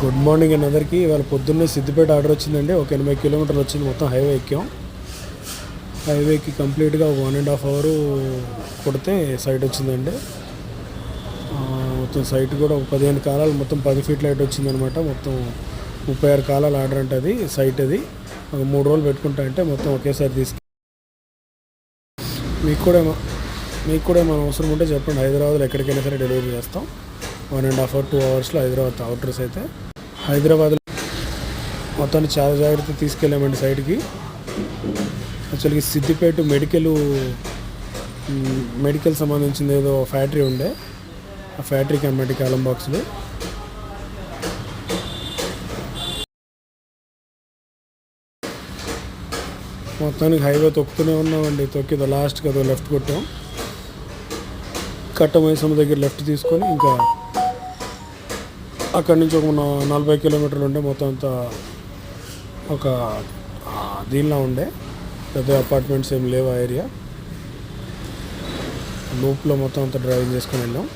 Good morning అండి అందరికీ. ఇవాళ పొద్దున్నే సిద్దిపేట ఆర్డర్ వచ్చిందండి. ఒక 80 కిలోమీటర్లు వచ్చింది. మొత్తం హైవే ఎక్కాం. హైవేకి కంప్లీట్గా 1.5 అవర్ కొడితే సైట్ వచ్చిందండి. మొత్తం సైట్ కూడా 15 కాలాలు, మొత్తం 10 ఫీట్ లైట్ వచ్చిందనమాట. మొత్తం 36 కాలాలు ఆర్డర్ అంటే అది సైట్. అది ఒక 3 రోజులు పెట్టుకుంటా అంటే మొత్తం ఒకేసారి మీకు కూడా ఏమైనా అవసరం ఉంటే చెప్పండి. హైదరాబాద్లో ఎక్కడికైనా సరే డెలివరీ చేస్తాం. 1.5 అవర్ 2 అవర్స్లో హైదరాబాద్ అవుటర్స్ అయితే. హైదరాబాద్లో మొత్తాన్ని చాలా జాగ్రత్త తీసుకెళ్ళామండి సైడ్కి. యాక్చువల్గా సిద్దిపేట మెడికల్ సంబంధించింది ఏదో ఫ్యాక్టరీ ఉండే, ఆ ఫ్యాక్టరీకి అన్నమాట కాలం బాక్సులు. మొత్తానికి హైవే తొక్కుతూనే ఉన్నామండి. తొక్కిదో లాస్ట్కి అదో లెఫ్ట్ కొట్టాం. కట్టమైసమ్మ దగ్గర లెఫ్ట్ తీసుకొని ఇంకా అక్కడి నుంచి ఒక 40 కిలోమీటర్లు ఉండే. మొత్తం అంతా ఒక దీనిలో ఉండే, పెద్ద అపార్ట్మెంట్స్ ఏం లేవు ఆ ఏరియా. లూప్లో మొత్తం అంతా డ్రైవింగ్ చేసుకొని వెళ్ళాం.